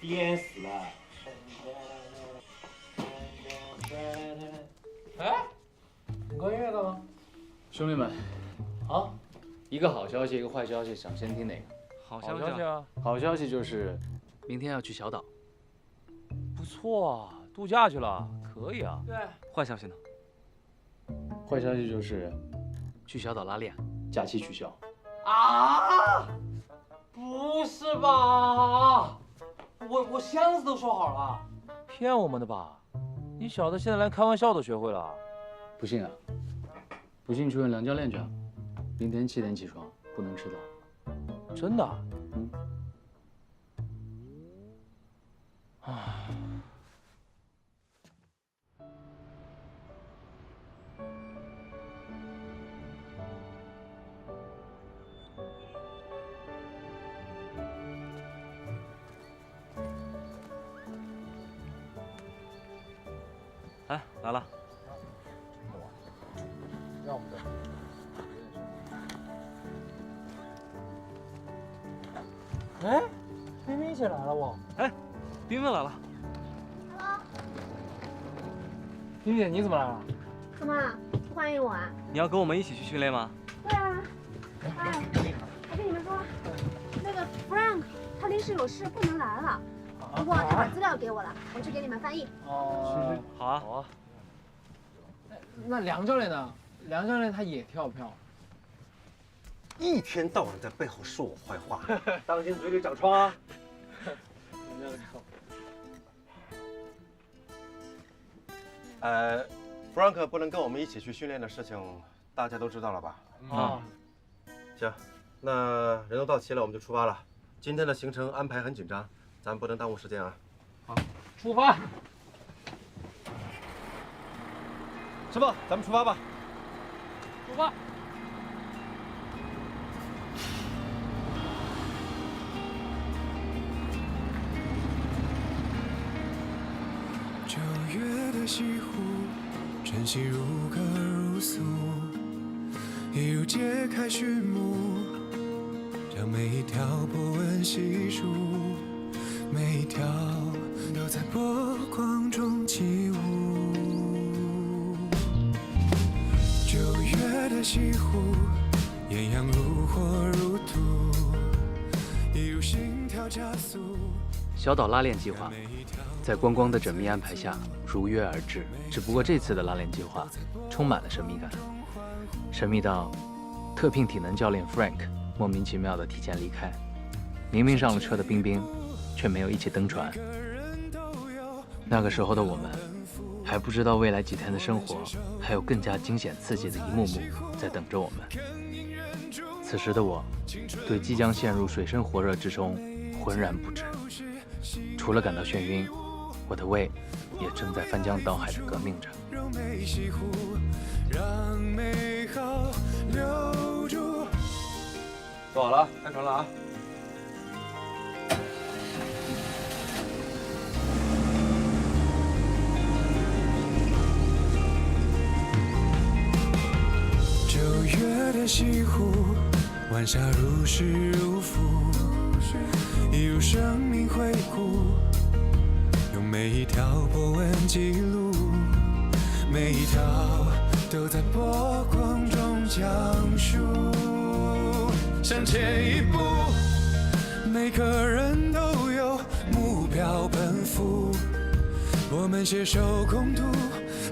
颠死了！哎，你关乐了吗？兄弟们，啊，一个好消息，一个坏消息，想先听哪个？好消息啊！好消息就是明天要去小岛。不错啊，度假去了，可以啊。对。坏消息呢？坏消息就是去小岛拉练，假期取消。啊！不是吧？我箱子都收好了。骗我们的吧？你小子现在连开玩笑都学会了？不信啊？不信去问梁教练去啊。明天7点起床，不能迟到。真的？嗯。唉。哎，来了。要不的。哎，冰冰姐来了我。哎，冰冰来了。冰冰姐，你怎么来了？干嘛？不欢迎我啊？你要跟我们一起去训练吗？对啊。哎，我跟你们说，那个 Frank 他临时有事不能来了。不过他把资料给我了，我去给你们翻译。哦，好啊，好啊。那梁教练呢？梁教练他也跳票。一天到晚在背后说我坏话，当心嘴里长疮啊！Frank 不能跟我们一起去训练的事情，大家都知道了吧？啊。行，那人都到齐了，我们就出发了。今天的行程安排很紧张，咱不能耽误时间啊。好，出发。师傅，咱们出发吧。出发。9月的西湖，晨曦如歌如诉，一如揭开序幕，将每一条波纹细数，每一条都在波光中起舞。9月的西湖，艳阳如火如荼，一如心跳加速。小岛拉练计划在光光的缜密安排下如约而至，只不过这次的拉练计划充满了神秘感，神秘到特聘体能教练 Frank 莫名其妙的提前离开，明明上了车的冰冰却没有一起登船。那个时候的我们还不知道未来几天的生活还有更加惊险刺激的一幕幕在等着我们。此时的我对即将陷入水深火热之中浑然不知，除了感到眩晕，我的胃也正在翻江倒海地革命着。做好了，开船了啊！9月的西湖，晚霞如诗如赋，一如生命回顾，用每一条波纹记录，每一条都在波光中讲述。向前一步，每个人都有目标奔赴，我们携手共度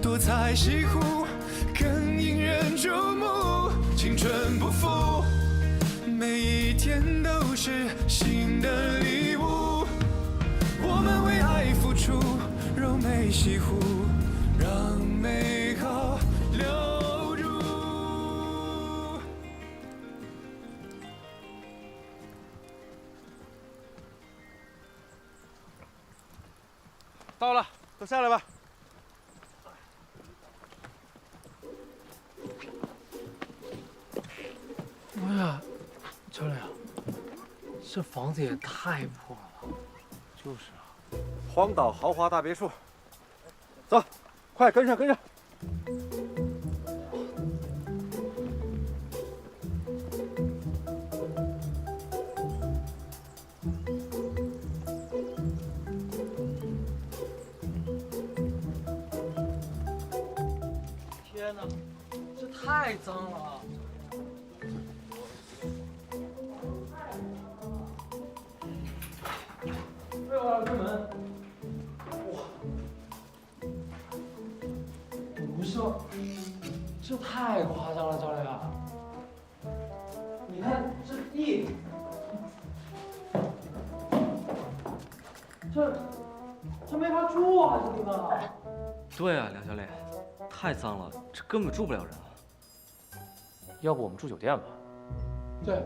多彩西湖，更引人注目。青春不负，每一天都是新的礼物，我们为爱付出，柔美西湖，让美好留住。到了，都下来吧。哎呀，教练，这房子也太破了。就是啊。荒岛豪华大别墅，走，快跟上，跟上。天哪，这太脏了！哎，我要开门。哇！不是吧？这太夸张了，教练。你看这地，这没法住啊，这地方。对啊，梁教练，太脏了，这根本住不了人啊。要不我们住酒店吧？对，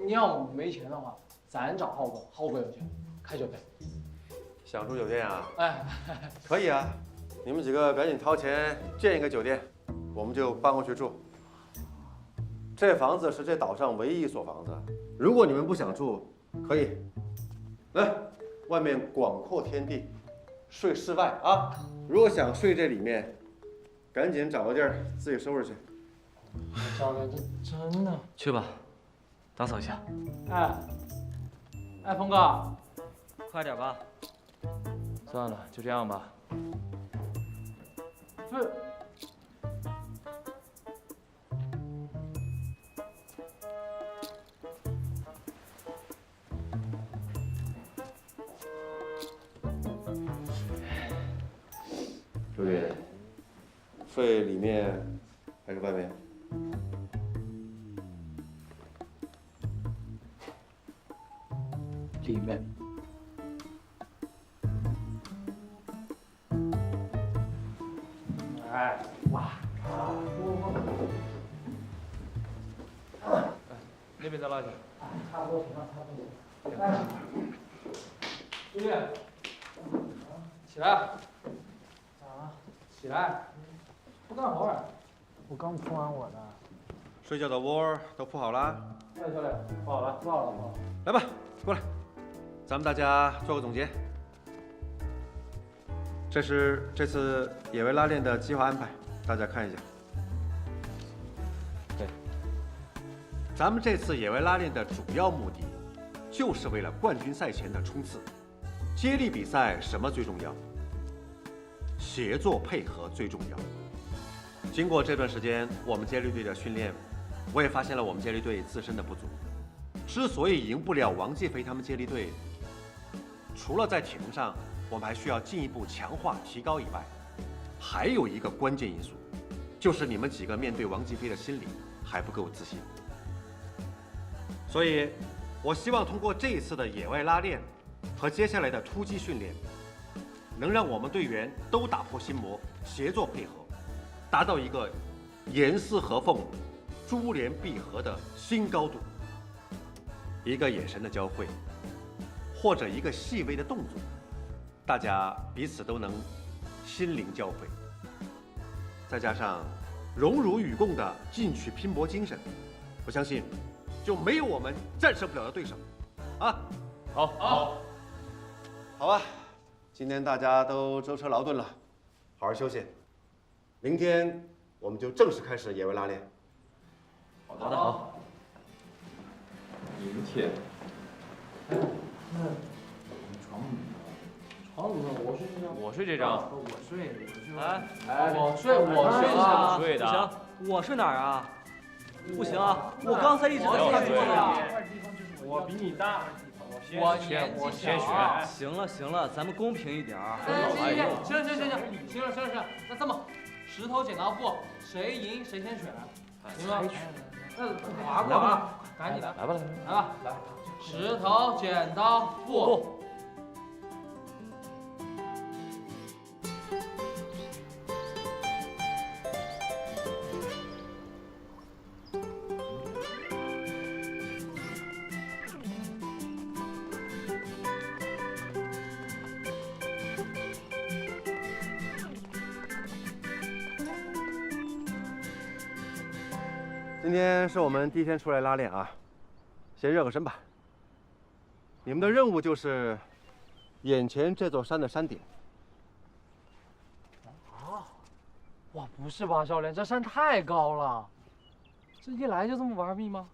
你要没钱的话，咱找浩哥，浩哥有钱，开酒店。想住酒店啊？哎，可以啊，你们几个赶紧掏钱建一个酒店，我们就搬过去住。这房子是这岛上唯一一所房子，如果你们不想住，可以。来，外面广阔天地，睡室外啊。如果想睡这里面，赶紧找个地儿自己收拾去。教练，这真的。去吧，打扫一下。哎，峰哥，快点吧。算了，就这样吧。不是。周宇，睡里面还是外面？里面。哎，哇！那边再拉一下。差不多行了，差不多行。哎，朱丽，起来！啊，起来！不干活儿。我刚铺完我的。睡觉的窝都铺好了？哎，教练，铺好了，铺好了，铺好了。来吧，过来，咱们大家做个总结。这是这次野外拉练的计划安排，大家看一下。对，咱们这次野外拉练的主要目的，就是为了冠军赛前的冲刺。接力比赛什么最重要？协作配合最重要。经过这段时间我们接力队的训练，我也发现了我们接力队自身的不足。之所以赢不了王继飞他们接力队，除了在体能上我们还需要进一步强化提高以外，还有一个关键因素，就是你们几个面对王继飞的心理还不够自信。所以，我希望通过这一次的野外拉练和接下来的突击训练，能让我们队员都打破心魔，协作配合，达到一个严丝合缝、珠联璧合的新高度。一个眼神的交汇，或者一个细微的动作，大家彼此都能心灵交汇。再加上荣辱与共的进取拼搏精神，我相信就没有我们战胜不了的对手。啊，好啊！今天大家都舟车劳顿了，好好休息。明天我们就正式开始野外拉练。好的，好。明天。床怎么了？我睡这张。我睡这张。我睡。哎，我睡啊，睡的。不行，我睡哪儿啊？不行啊，我刚才一直在看桌子呀。我比你大，我先学。行了，咱们公平一点儿。行，那这么，石头剪刀布，谁赢谁先选，行吗？那划过啊，赶紧的，来吧，石头剪刀布。今天是我们第一天出来拉练啊，先热个身吧。你们的任务就是眼前这座山的山顶。哇，不是吧，教练，这山太高了，这一来就这么玩命吗？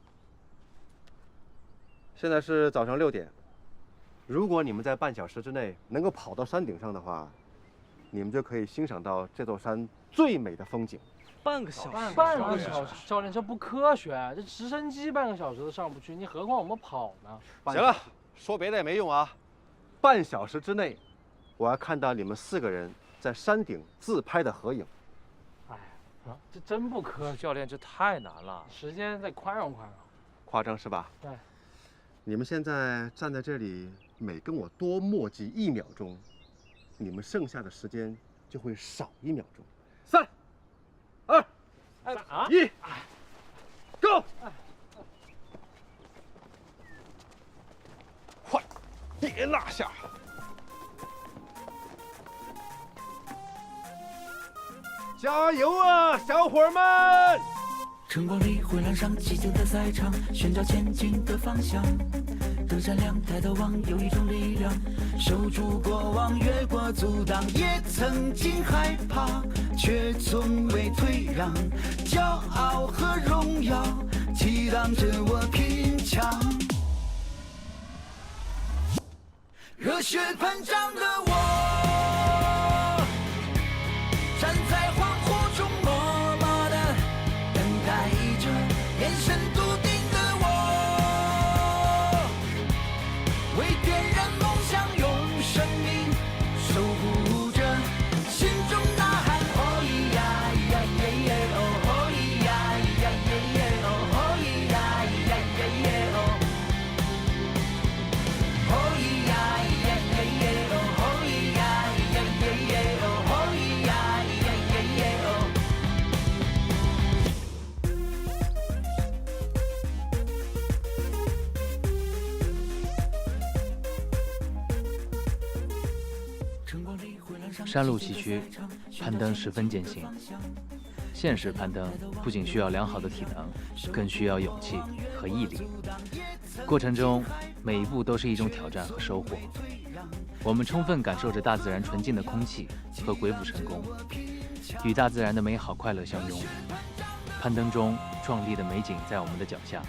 现在是早上6点，如果你们在半小时之内能够跑到山顶上的话，你们就可以欣赏到这座山最美的风景。半个小时，半个小时，教练这不科学，这直升机半个小时都上不去，你何况我们跑呢？行了，说别的也没用啊。半小时之内，我要看到你们4个人在山顶自拍的合影。哎，这真不科学。教练，这太难了。时间再宽容宽容。夸张是吧？对。你们现在站在这里，每跟我多墨迹1秒钟，你们剩下的时间就会少1秒钟。3、2、1 ，Go！ 快，别落下！加油啊，小伙们！晨光里回廊上寂静的赛场，寻找前进的方向。隔山两抬头望，有一种力量，守住过往，越过阻挡。也曾经害怕，却从未退让。骄傲和荣耀，激荡着我拼抢。热血喷张的我，站在恍惚中默默地等待着，眼神笃定的我，为点燃梦想，用生命守护着，心中呐喊哦咿呀呀耶耶哦，哦咿呀呀耶耶哦，哦咿呀呀耶耶哦，哦咿呀呀耶耶哦，哦咿呀呀耶耶哦，哦咿呀呀耶耶哦。山路崎岖，攀登十分艰辛。现实攀登不仅需要良好的体能，更需要勇气和毅力。过程中每一步都是一种挑战和收获。我们充分感受着大自然纯净的空气和鬼斧神工，与大自然的美好快乐相拥。攀登中壮丽的美景在我们的脚下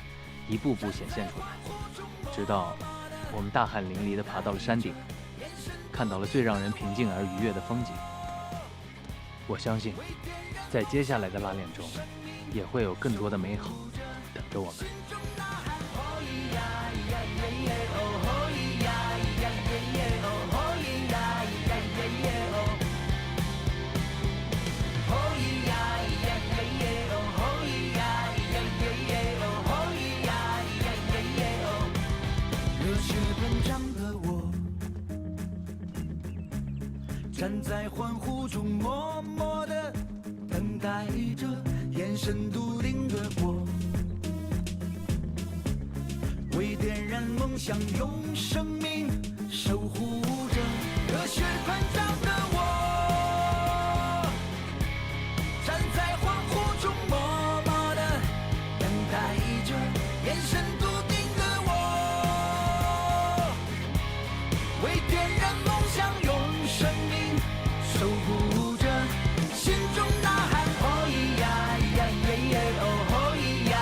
一步步显现出来，直到我们大汗淋漓地爬到了山顶，看到了最让人平静而愉悦的风景。我相信，在接下来的拉练中，也会有更多的美好等着我们。热血喷张的我，站在欢呼中默默地等待着，眼神笃定的我，为点燃梦想，用生命守护着。热血喷张的我，站在欢呼中默默地等待着，眼神笃定的我，为点燃梦想，用生命守护着，心中呐喊哦咿呀呀耶耶哦，哦咿呀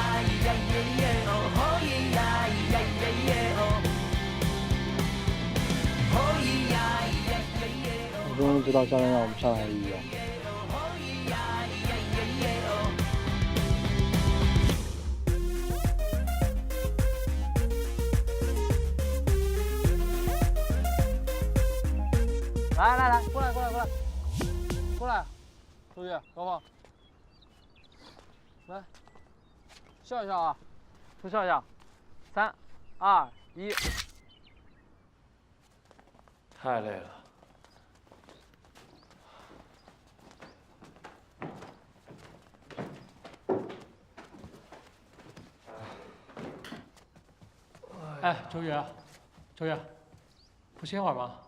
呀耶耶哦，哦咿呀呀耶耶哦，哦咿呀呀耶耶哦。我终于知道教练让我们上来的意义了。来，过来，出去，高放，来，笑一笑啊，都笑一笑，3、2、1，太累了。哎，周宇，不歇会儿吗？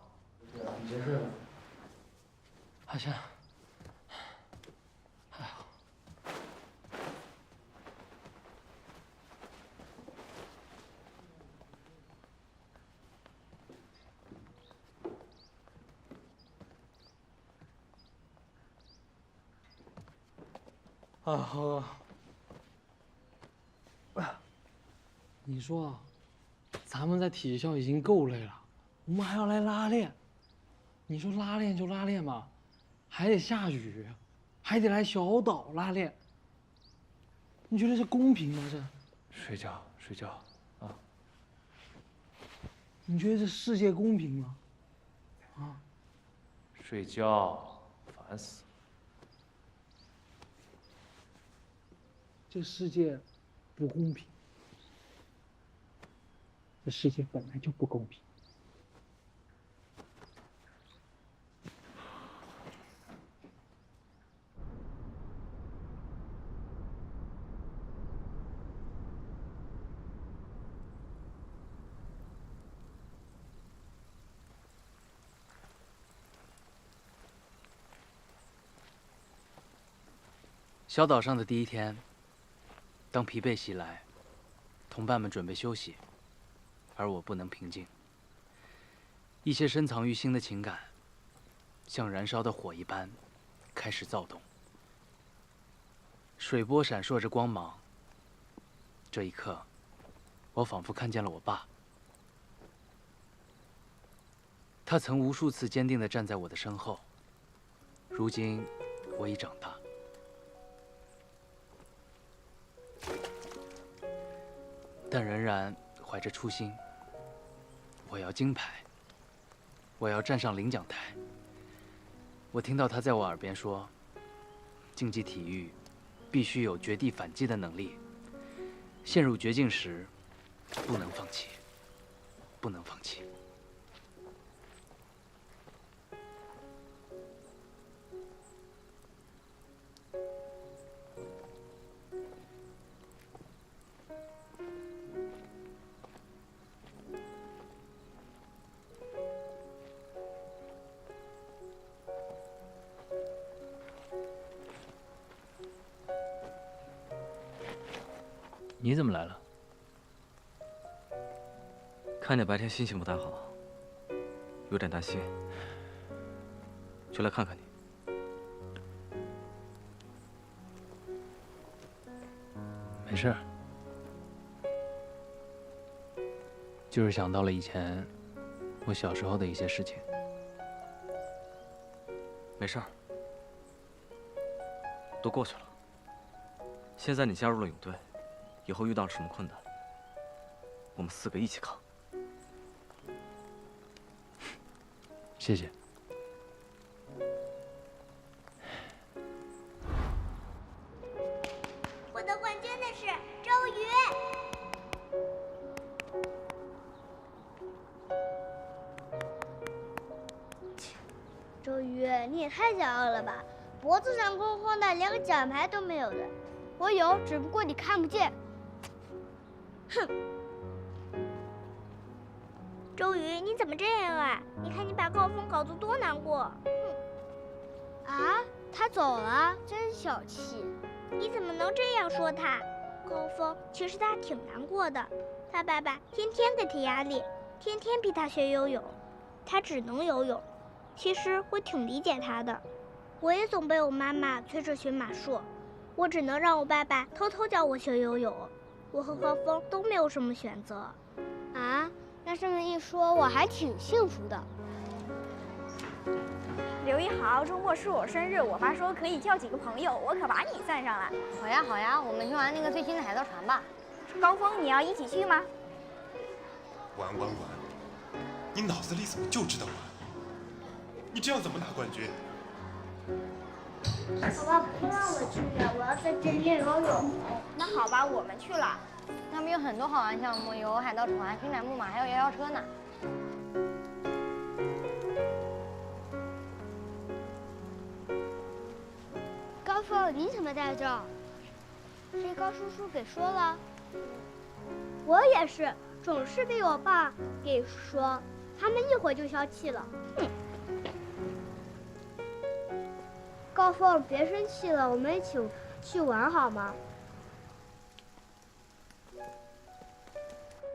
你先睡吧。好像，还好。好。你说，咱们在体校已经够累了，我们还要来拉练。你说拉练就拉练嘛，还得下雨，还得来小岛拉练。你觉得这公平吗？这？睡觉，睡觉啊！你觉得这世界公平吗？啊？睡觉，烦死了。这世界不公平，这世界本来就不公平。小岛上的第一天，当疲惫袭来，同伴们准备休息，而我不能平静。一些深藏于心的情感，像燃烧的火一般，开始躁动。水波闪烁着光芒。这一刻，我仿佛看见了我爸。他曾无数次坚定地站在我的身后。如今，我已长大。但仍然怀着初心。我要金牌，我要站上领奖台。我听到他在我耳边说：“竞技体育必须有绝地反击的能力。陷入绝境时，不能放弃，不能放弃。”你怎么来了？看你白天心情不太好，有点担心，就来看看你。没事儿，就是想到了以前我小时候的一些事情。没事儿，都过去了。现在你加入了泳队。以后遇到了什么困难，我们4个一起扛。谢谢。获得冠军的是周瑜。周瑜，你也太骄傲了吧！脖子上空空的，连个奖牌都没有的。我有，只不过你看不见。哼！周瑜，你怎么这样啊？你看你把高峰搞得多难过。哼！啊，他走了，真小气。你怎么能这样说他？高峰其实他挺难过的，他爸爸天天给他压力，天天逼他学游泳，他只能游泳。其实我挺理解他的，我也总被我妈妈催着学马术，我只能让我爸爸偷偷教我学游泳。我和高峰都没有什么选择。啊，那这么一说，我还挺幸福的。刘一豪，周末是我生日，我妈说可以叫几个朋友，我可把你算上了。好呀好呀，我们去玩那个最新的海盗船吧。高峰，你要一起去吗？玩，你脑子里怎么就知道玩？你这样怎么拿冠军？爸爸不让我去的，我要在这练游泳。那好吧，我们去了。他们有很多好玩项目，有海盗船、旋转木马，还有摇摇车呢。高峰，你怎么在这儿？是高叔叔给说了。我也是，总是被我爸给说，他们一会儿就消气了。哼。高峰，别生气了，我们一起去玩好吗？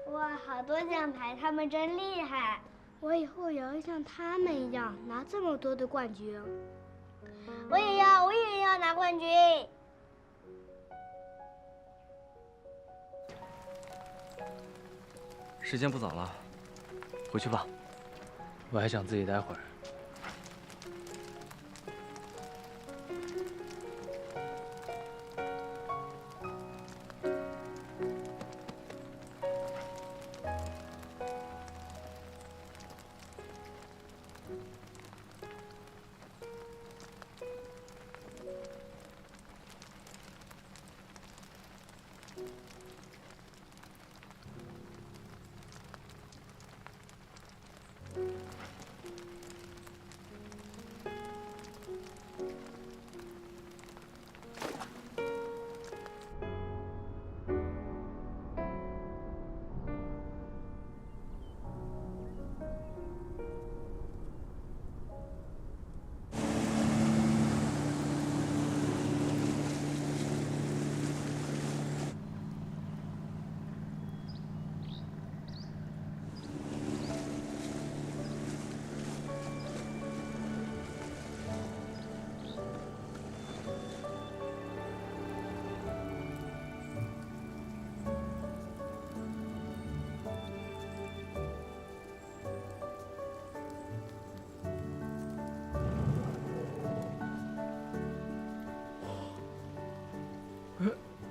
哇，好多奖牌，他们真厉害！我以后也要像他们一样拿这么多的冠军。我也要拿冠军。时间不早了，回去吧。我还想自己待会儿。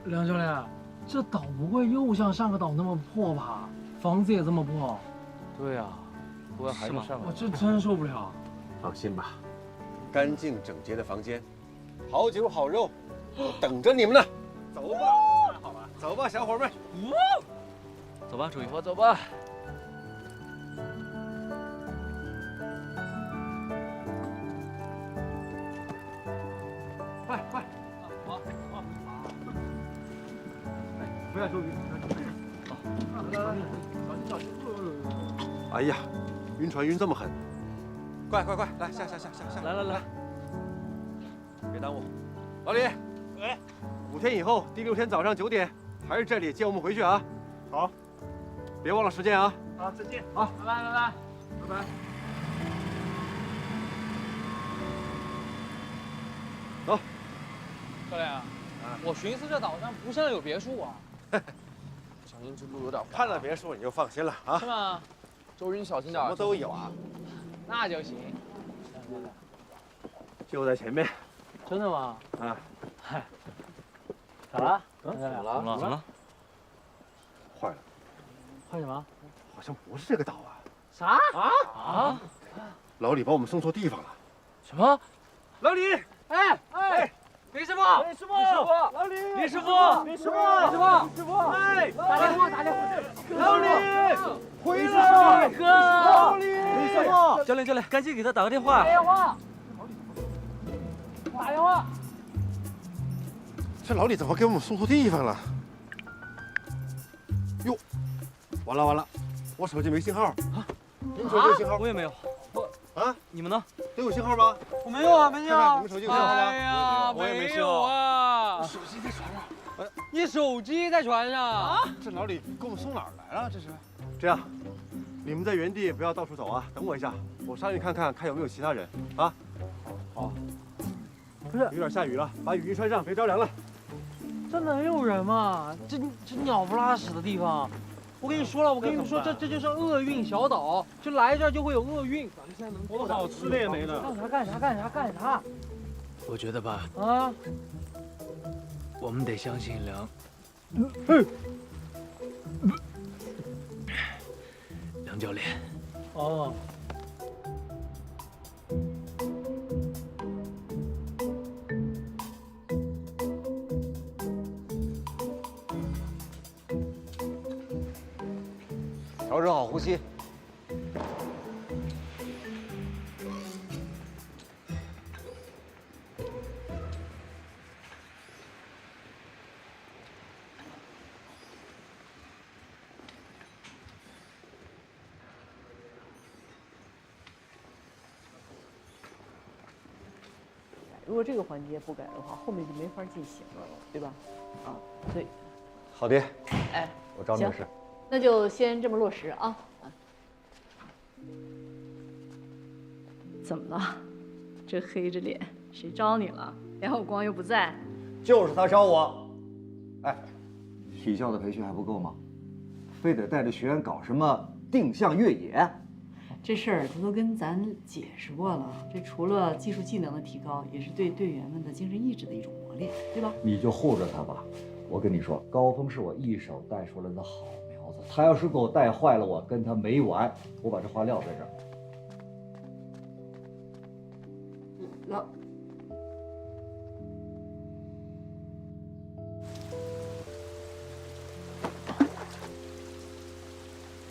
梁教练，这岛不会又像上个岛那么破吧？房子也这么破。对呀，不会还是上我这真受不了。放心吧，干净整洁的房间，好酒好肉，等着你们呢。走吧，好吧，走吧，小伙们。走吧，周瑜。走吧。快快，好。不要周瑜。来，小心。哎呀，晕船晕这么狠！快，来下！来，别耽误。老李，哎，5天以后，第6天早上9点，还是这里接我们回去啊。好，别忘了时间啊。好，再见。好，拜拜。走。教练啊，我寻思这岛上不像有别墅啊。小心这路有点滑。看到别墅你就放心了啊。是吗？周瑜，你小心点。什么都有啊。那就行。就在前面。真的吗？啊。嗨。咋了？怎么了？坏了，坏什么？好像不是这个岛啊。啥？啊！老李把我们送错地方了。什么？老李，李师傅，老李，李师傅，哎，打电话，老李，回来，哥，老李，李师傅，教练，赶紧给他打个电话。打电话。这老李怎么给我们送错地方了？哟，完了，我手机没信号啊！你们手机有信号？我也没有。啊？你们呢？都有信号吗？我没有啊，没有。你们手机有信号吗？哎呀，我也没信有啊。手机在船上。你手机在船上啊？这老李给我们送哪儿来了？这是。这样，你们在原地不要到处走啊，等我一下，我上去看有没有其他人啊。好。不是，有点下雨了，把雨衣穿上，别着凉了。这能有人吗？这鸟不拉屎的地方。我跟你说了，这就是厄运小岛，就来这儿就会有厄运。咱们现在能活得好吃的也没了。干啥？我觉得吧，啊，我们得相信梁教练。哦。调整好呼吸。如果这个环节不改的话，后面就没法进行了，对吧？啊，对。好的。哎，我招你的事。那就先这么落实啊。怎么了？这黑着脸，谁招你了？梁有光又不在。就是他招我。哎，体校的培训还不够吗？非得带着学员搞什么定向越野？这事儿他都跟咱解释过了，这除了技术技能的提高，也是对队员们的精神意志的一种磨练，对吧？你就护着他吧。我跟你说，高峰是我一手带出来的好苗子，他要是给我带坏了，我跟他没完。我把这话撂在这儿。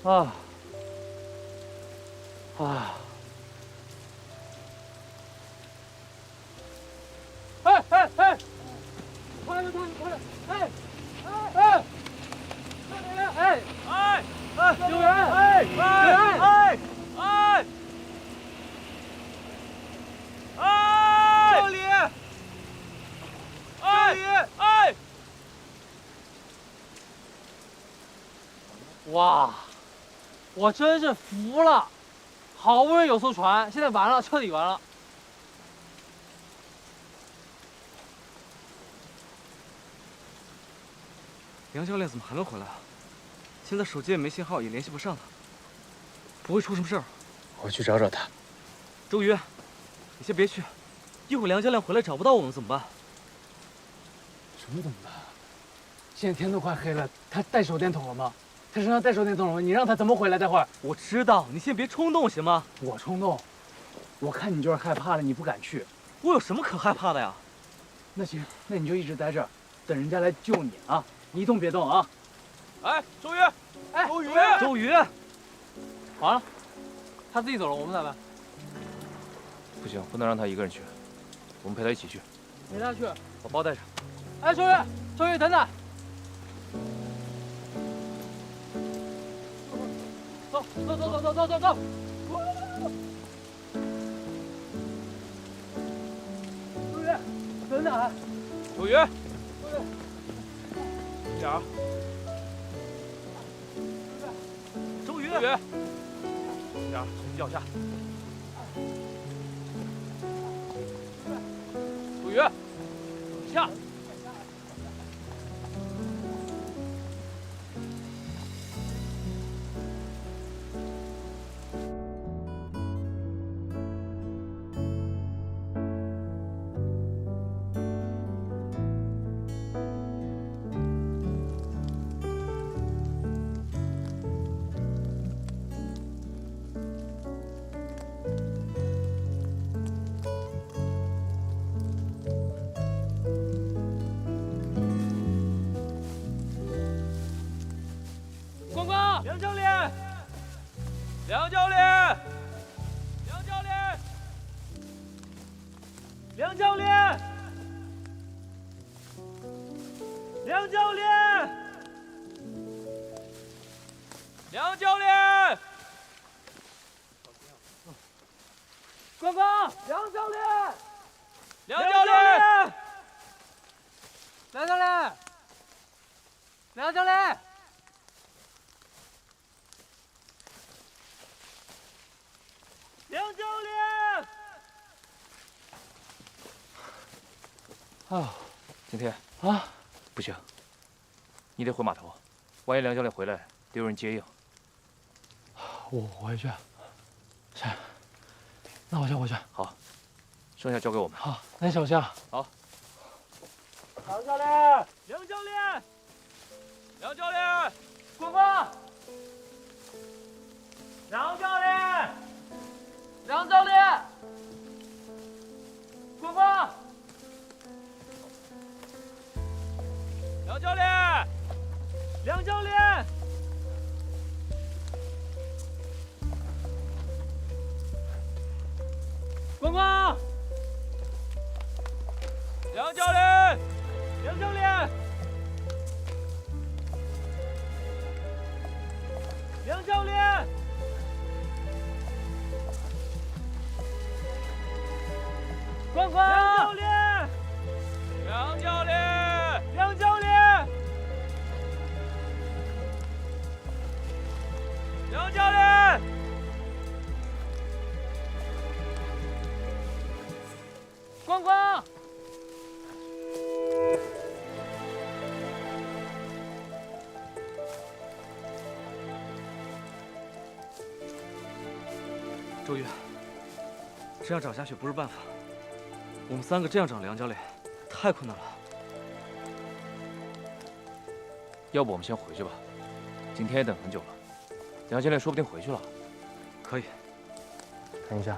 啊！哎！快点！救援！这里！哇！我真是服了，好不容易有艘船，现在完了，彻底完了。梁教练怎么还没回来啊？现在手机也没信号，也联系不上他，不会出什么事儿？我去找找他。周瑜，你先别去，一会儿梁教练回来找不到我们怎么办？什么怎么办？现在天都快黑了，他带手电筒了吗？他身上带手电筒了吗？你让他怎么回来？待会儿我知道，你先别冲动行吗？我冲动，我看你就是害怕了，你不敢去。我有什么可害怕的呀？那行，那你就一直待这儿，等人家来救你啊！你一动别动啊！哎，周瑜，哎，周瑜，周瑜，完了，他自己走了，我们咋办？不行，不能让他一个人去，我们陪他一起去。陪他去。把包带上。哎，周瑜，周瑜，等等。走走走走走走走走。周瑜，等等。周瑜，点儿。周瑜，周瑜，点儿，从脚下。周瑜，下。光光，梁教练，梁教练，梁教练，梁教练，梁教练，梁教练，光光，梁教练，梁教练，梁教练，梁教练。梁教练！啊，景天啊，不行，你得回码头，万一梁教练回来，得有人接应。我回去。行，那我先回去。好，剩下交给我们。好，那你小心。好。梁教练，梁教练，梁教练，光光，梁教练。梁教练，光光，梁教练，梁教练，光光，梁教练，梁教练，梁教练。光光，梁教练，梁教练，梁教练，光光，周瑜，这样找下去不是办法。我们三个这样找梁教练，太困难了。要不我们先回去吧，今天也等很久了，梁教练说不定回去了。可以。看一下，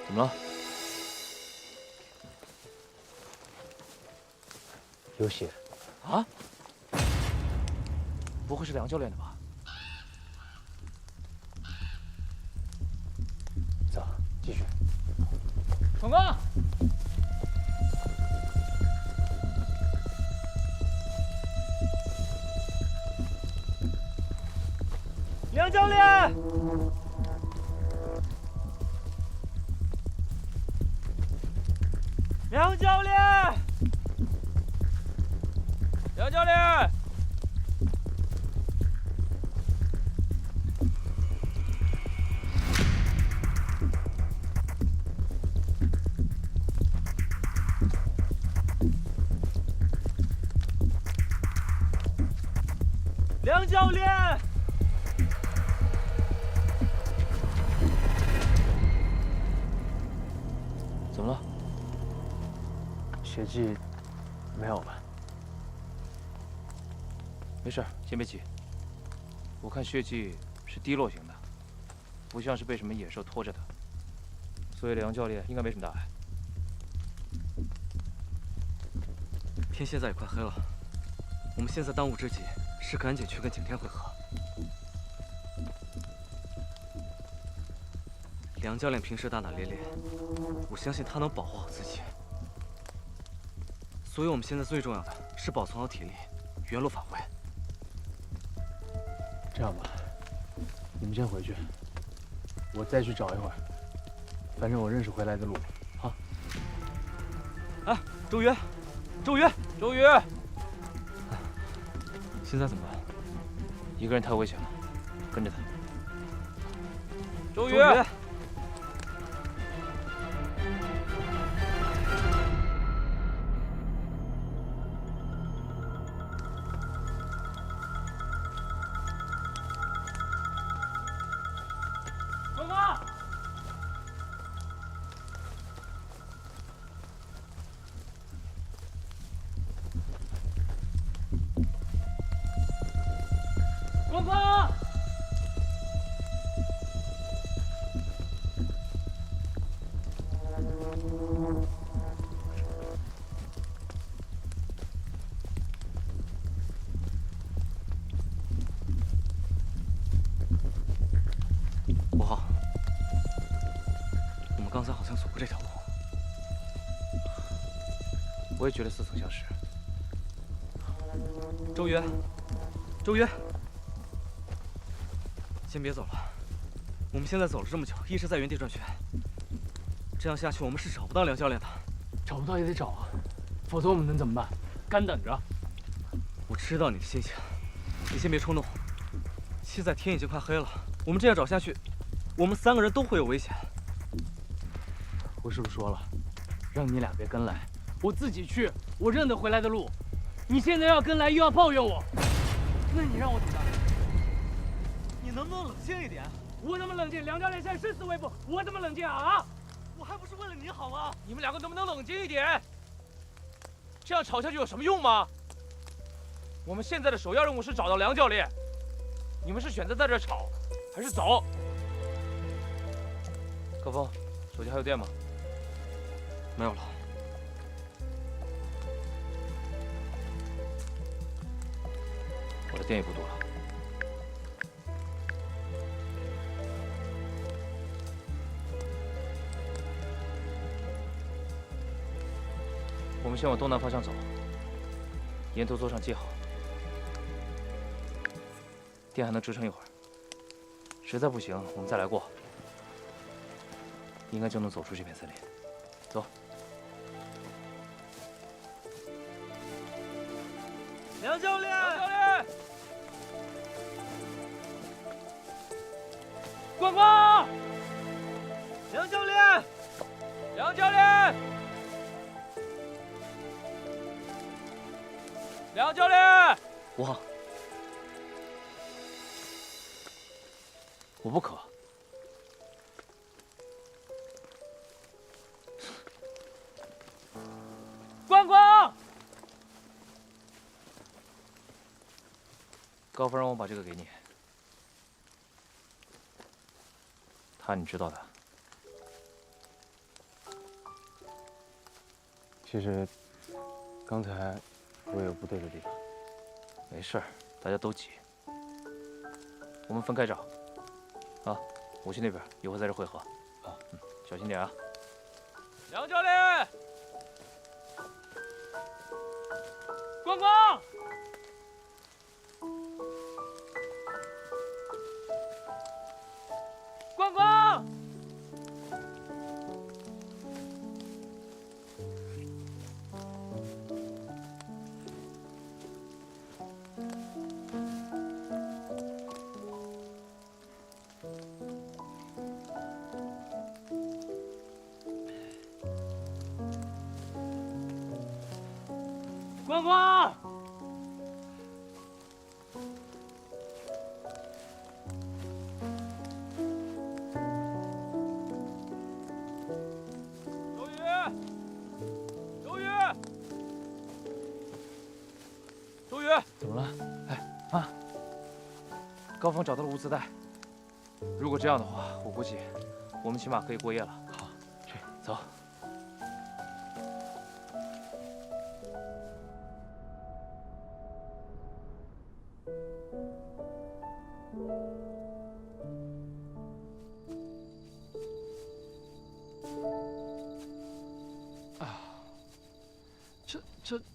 怎么了？有血。啊？不会是梁教练的吧？走，继续。光光，梁教练，梁教练，梁教练，梁教练，怎么了？血迹没有吧？没事，先别急。我看血迹是滴落型的，不像是被什么野兽拖着的，所以梁教练应该没什么大碍。天现在也快黑了，我们现在当务之急是赶紧去跟景天会合。梁教练平时大大咧咧，我相信他能保护好自己。所以我们现在最重要的是保存好体力，原路返回。这样吧，你们先回去，我再去找一会儿。反正我认识回来的路。好。哎，周瑜，周瑜，周瑜，现在怎么办？一个人太危险了，跟着他。周瑜。光光，5号，我们刚才好像走过这条路。我也觉得似曾相识。周瑜，周瑜。先别走了，我们现在走了这么久，一直在原地转圈，这样下去我们是找不到梁教练的。找不到也得找啊，否则我们能怎么办？干等着。我知道你的心情，你先别冲动。现在天已经快黑了，我们这样找下去，我们3个人都会有危险。我是不是说了，让你俩别跟来，我自己去，我认得回来的路。你现在要跟来，又要抱怨我，那你让我怎么办？你能不能冷静一点？我怎么冷静？梁教练现在生死未卜，我怎么冷静啊？我还不是为了你好吗？你们两个能不能冷静一点？这样吵下去有什么用吗？我们现在的首要任务是找到梁教练。你们是选择在这吵，还是走？高峰，手机还有电吗？没有了。我的电也不多了。我们先往东南方向走，沿途做上记号，电还能支撑一会儿。实在不行，我们再来过，应该就能走出这片森林。走。梁教练，梁教练，光光，梁教练，梁教练。梁教练5号，我不渴。光光，高峰让我把这个给你，他你知道的。其实，刚才我有不对的地方。没事儿，大家都急。我们分开找。啊，我去那边，一会儿在这汇合。啊，小心点啊。梁教练，光光，光光。光光，周瑜，周瑜，怎么了？哎啊！高峰找到了物资袋。如果这样的话，我估计我们起码可以过夜了。好，去走。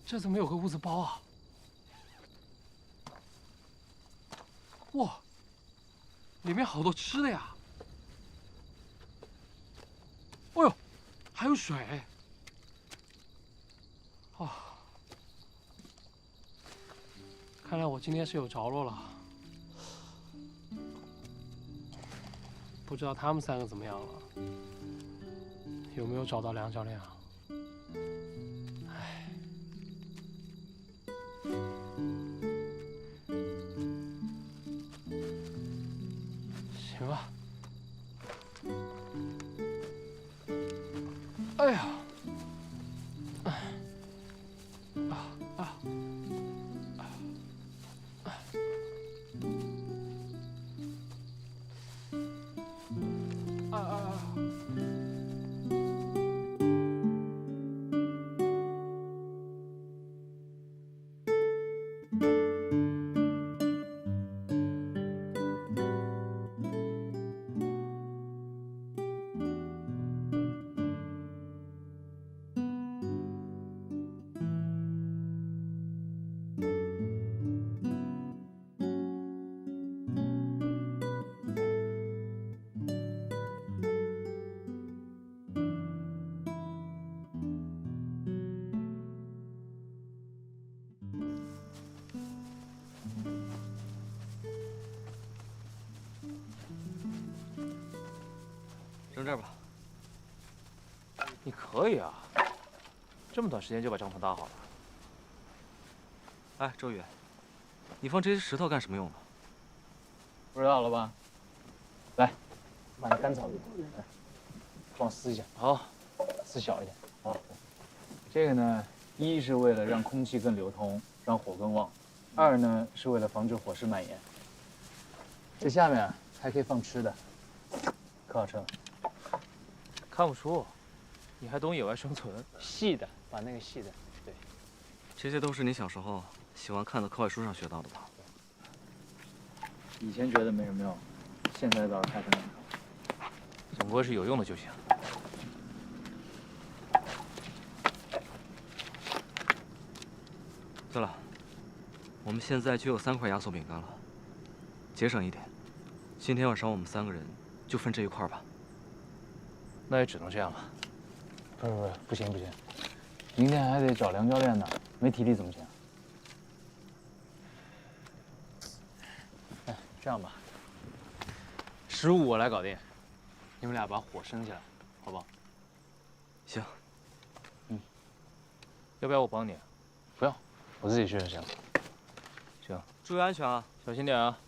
这怎么有个物资包啊？哇，里面好多吃的呀！哦呦，还有水。啊，看来我今天是有着落了。不知道他们三个怎么样了？有没有找到梁教练啊？ 行吧。哎呀，扔这儿吧。你可以啊，这么短时间就把帐篷搭好了。哎，周宇，你放这些石头干什么用的？不知道了吧？来，把那干草帮我撕一下。好，撕小一点啊。这个呢，一是为了让空气更流通，让火更旺；二呢是为了防止火势蔓延。这下面还可以放吃的，可好吃了。 看不出，你还懂野外生存。细的，把那个细的，对。这些都是你小时候喜欢看的课外书上学到的吧？以前觉得没什么用，现在倒是开始难看。总归是有用的就行。对了，我们现在就有3块压缩饼干了，节省一点。今天晚上我们3个人就分这一块吧。 那也只能这样了。不行，明天还得找梁教练呢，没体力怎么行？哎，这样吧，15我来搞定，你们俩把火升起来，好不好？行。要不要我帮你？不用，我自己去就行了。行，注意安全啊，小心点啊。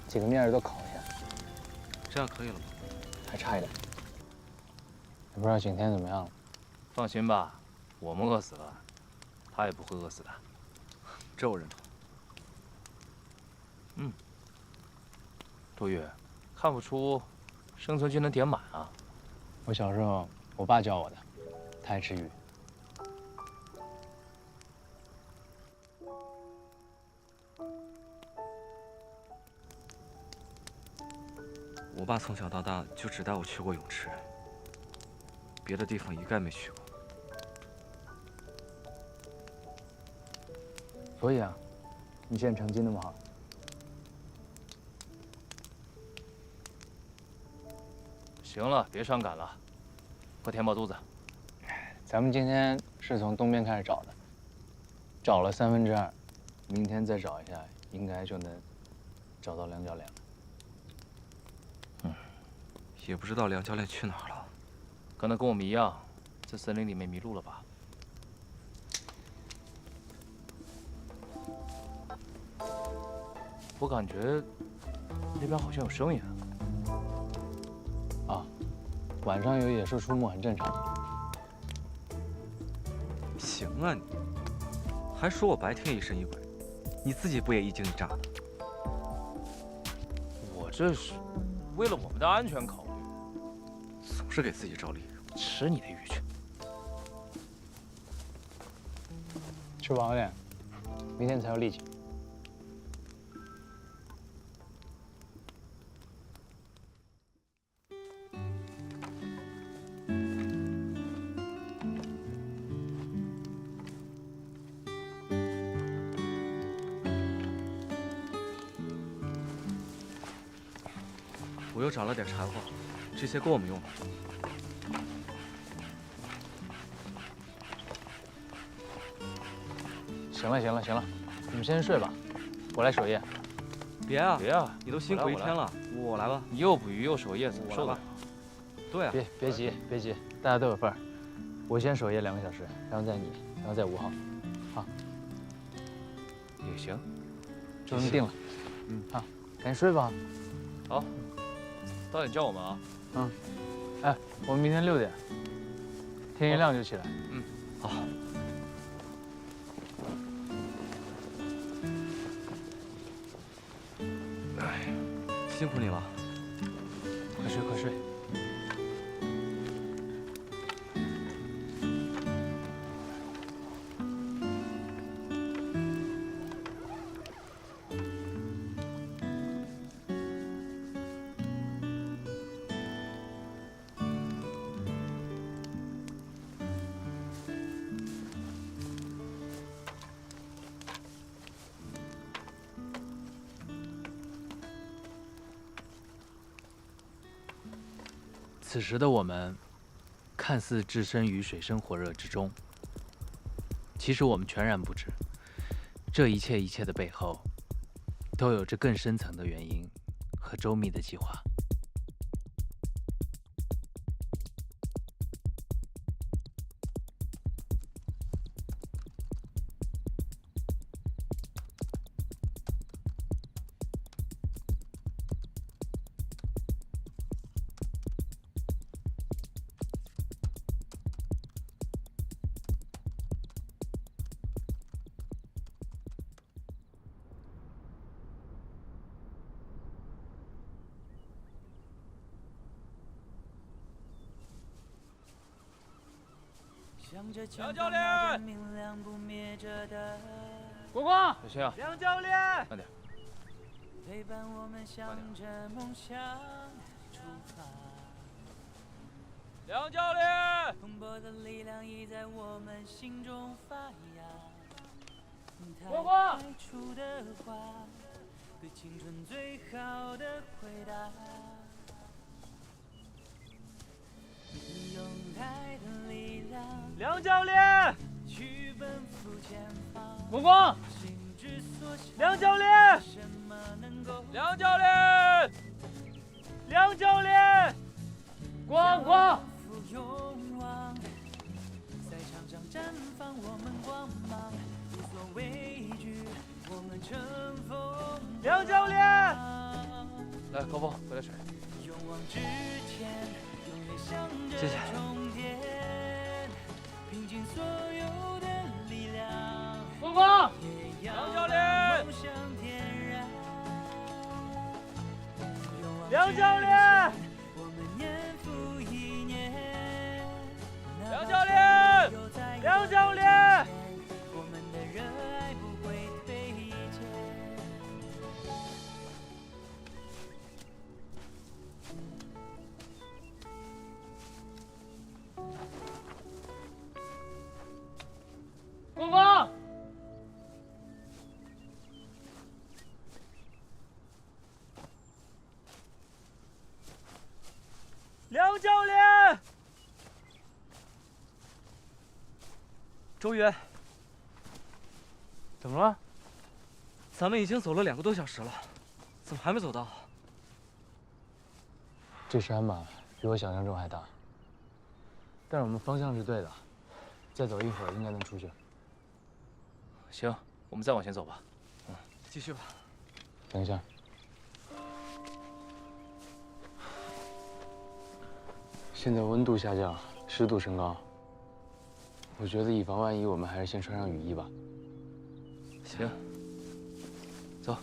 几个面儿都烤一下，这样可以了吧？还差一点。也不知道景天怎么样了。放心吧，我们饿死了，他也不会饿死的。这我认同。多余，看不出生存技能点满啊。我小时候，我爸教我的，他爱吃鱼。 我爸从小到大就只带我去过泳池，别的地方一概没去过。所以啊，你现在成绩那么好，行了，别伤感了，快填饱肚子。咱们今天是从东边开始找的，找了2/3，明天再找一下，应该就能找到梁教练了。也不知道梁教练去哪儿了，可能跟我们一样，在森林里面迷路了吧？我感觉那边好像有声音啊。晚上有野兽出没很正常。行啊你，还说我白天疑神疑鬼，你自己不也一惊一乍的？我这是为了我们的安全考虑，总是给自己找理由。吃你的鱼去！吃饱点，明天才有力气。我又找了点柴火，这些够我们用了。行了，你们先睡吧，我来守夜。别啊，别啊，你都辛苦一天了，我来吧。你又捕鱼又守夜，怎么受得了？对啊，别急，大家都有份儿。我先守夜2个小时，然后再你，然后再5号。好，也行，就这么定了。好，赶紧睡吧。好，到点叫我们啊。哎，我们明天6点，天一亮就起来。好。哎，辛苦你了。快睡。此时的我们，看似置身于水深火热之中，其实我们全然不知，这一切的背后，都有着更深层的原因和周密的计划。梁教练，国光，小心啊！梁教练，慢点。陪伴我们向着梦想出发。梁教练，蓬勃的力量已在我们心中发芽。国光，太太出的话，对青春最好的回答。你用爱的力量，梁教练，去奔赴前方。国光，梁教练，梁教练，梁教练，光，勇往，在场上绽放我们光芒，无所畏惧，我们乘风。梁教练，来，高峰，喝点水。勇往直前，永远向着谢谢。终点，拼尽所有的力量。国光，梁教练，梦想点燃。梁教练，我们年复一年。梁教练，梁教练，我们的热爱不会退减。国光，梁教练，周宇，怎么了？咱们已经走了2个多小时了，怎么还没走到？这山吧，比我想象中还大，但是我们方向是对的，再走一会儿应该能出去。行，我们再往前走吧。继续吧。等一下。现在温度下降，湿度升高。我觉得以防万一，我们还是先穿上雨衣吧。行，走。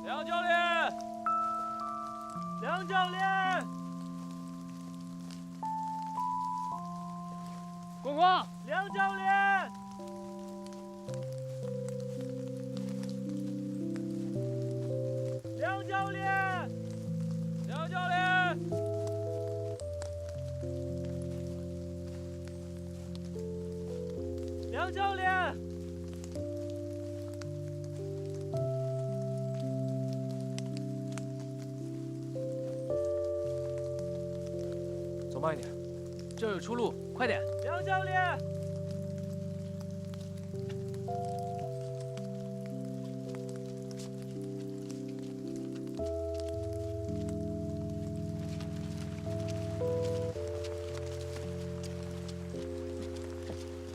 梁教练，梁教练，光光，梁教练，梁教练，梁教练，梁教练。走慢一点，这有出路，快点！梁教练，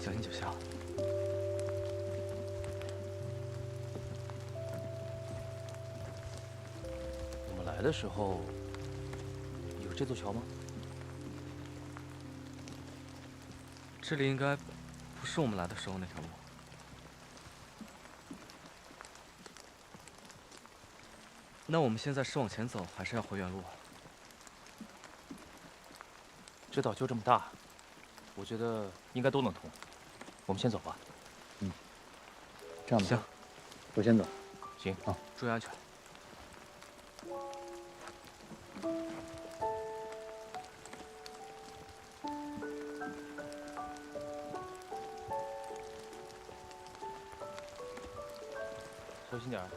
小心脚下。我们来的时候有这座桥吗？这里应该不是我们来的时候那条路。那我们现在是往前走，还是要回原路？这岛就这么大，我觉得应该都能通。我们先走吧。这样吧，行，我先走。行，好，注意安全。小心点儿，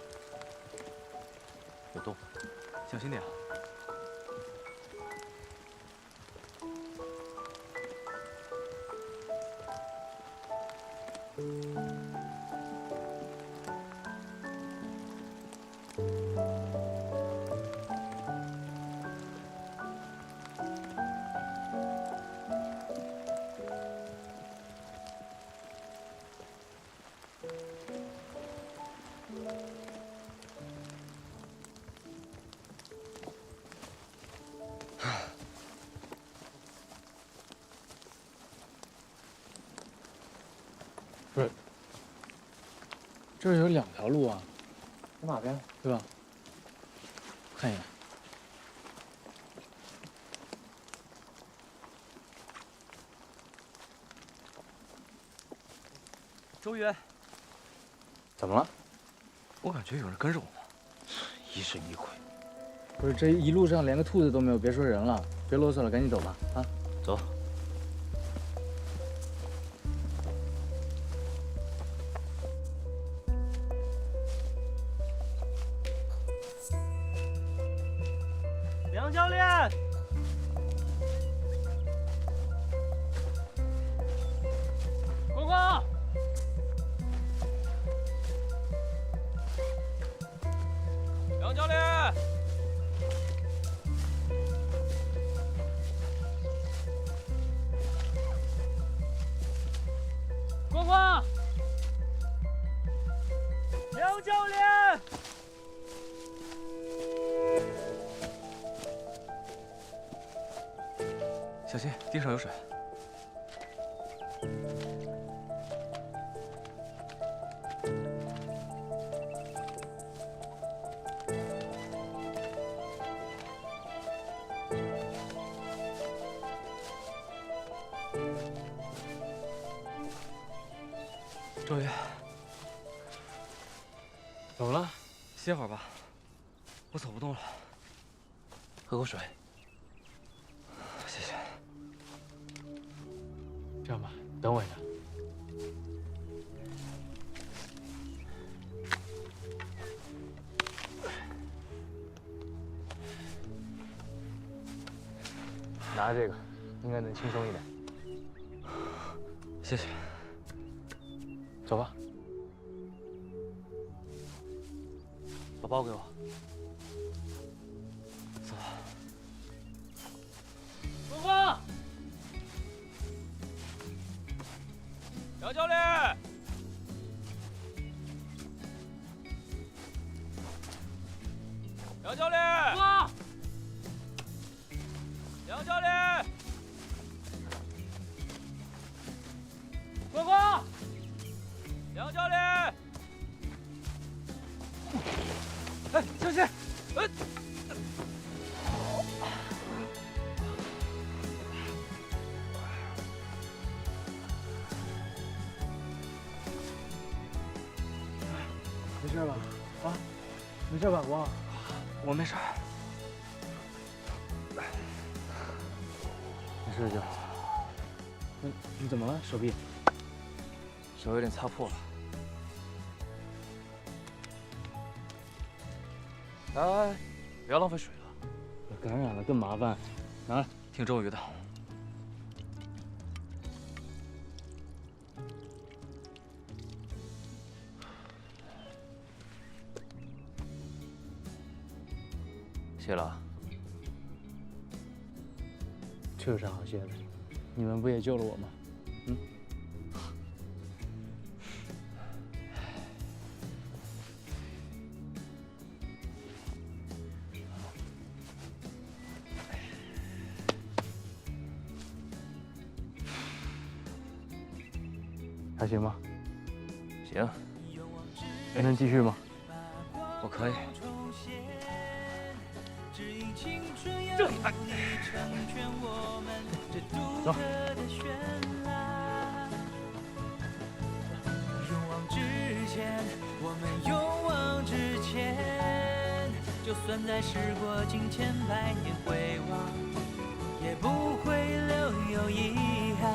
有洞。小心点。不是，这儿有2条路啊，在哪边？对吧？看一眼。周宇，怎么了？我感觉有人跟着我们。疑神疑鬼。不是，这一路上连个兔子都没有，别说人了。别啰嗦了，赶紧走吧。啊，走。教练。小心，地上有水。周瑜，怎么了？歇会儿吧，我走不动了。喝口水。谢谢。这样吧，等我一下。拿这个，应该能轻松一点。谢谢。走吧。把包给我。走。东方，杨教练，杨教练，哇，杨教练，光光，杨教练，哎，小心！没事吧？啊，没事吧，光？我没事。没事就好。你怎么了？手臂？手有点擦破了。哎，不要浪费水了。感染了更麻烦。拿来，听周瑜的。谢了。这有啥好谢的？你们不也救了我吗？嗯。还行吗？行。还能继续吗？我可以。这，走。勇往直前，我们勇往直前。就算在时过境迁，百年回望，也不会留有遗憾。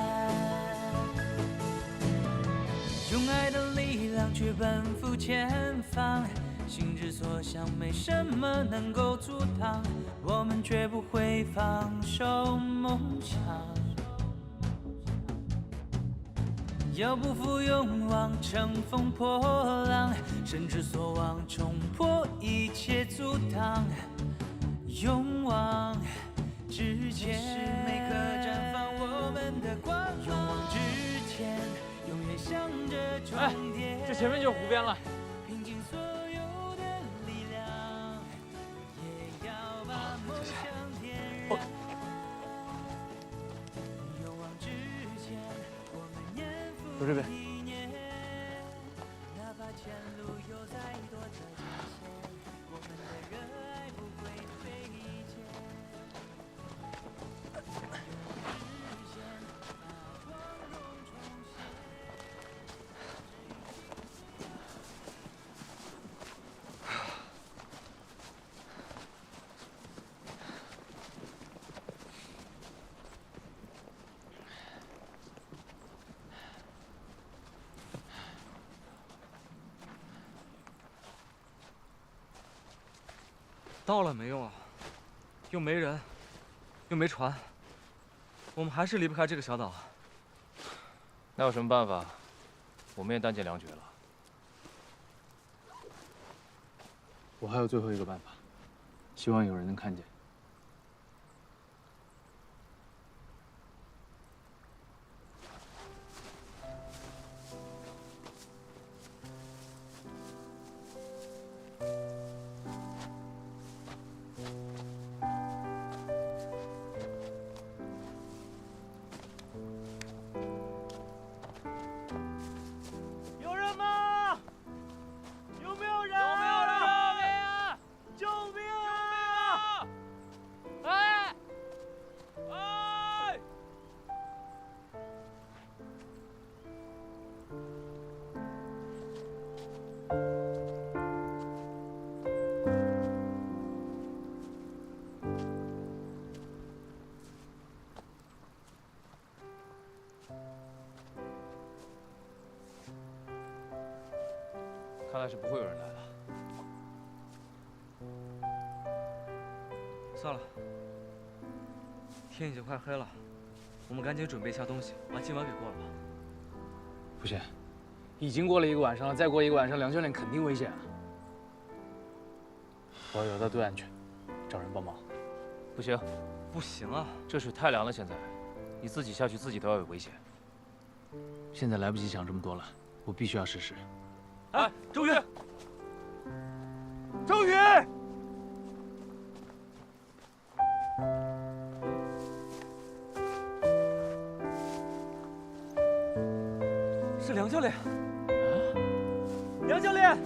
用爱的力量去奔赴前方。心之所向，没什么能够阻挡，我们绝不会放手梦想。要不负勇往，乘风破浪，神之所望，冲破一切阻挡。勇往直前，是每颗绽放我们的光芒。勇往直前，永远向着终点。这前面就是湖边了。拼尽所有的力量，也要把梦想点燃。勇往直前，我们年复一年，哪怕前路有再多的艰险，我们的热爱不会费解。勇往直前，把光荣重现。到了没用啊，又没人，又没船，我们还是离不开这个小岛。那有什么办法？我们也弹尽粮绝了。我还有最后一个办法，希望有人能看见。看来是不会有人来了。算了，天已经快黑了，我们赶紧准备一下东西，把今晚给过了吧。不行，已经过了1个晚上了，再过1个晚上，梁教练肯定危险啊！我要游到最安全，找人帮忙。不行，不行啊，这水太凉了，现在，你自己下去自己都要有危险。现在来不及想这么多了，我必须要试试。哎，周宇，周宇，是梁教练。梁教练，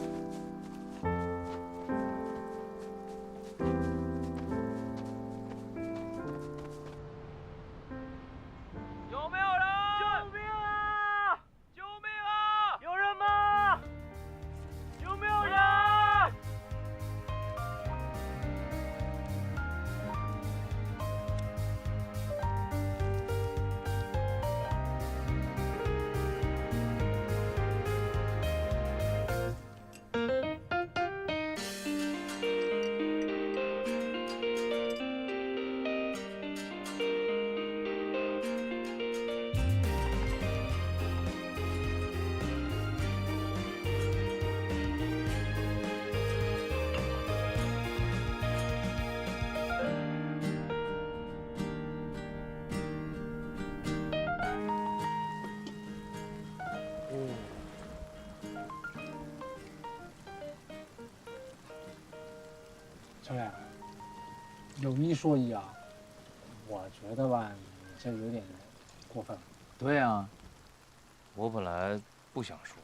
有没有人？救命啊！救命啊！有人吗？有没有人？教练，有一说一啊，我觉得吧，你这有点过分了。对啊，我本来不想说，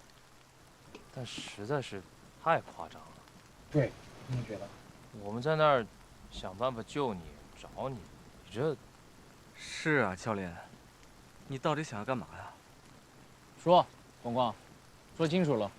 但实在是太夸张了。对，你也觉得？我们在那儿想办法救你、找你，你这……是啊，教练，你到底想要干嘛呀？说，光光，说清楚了。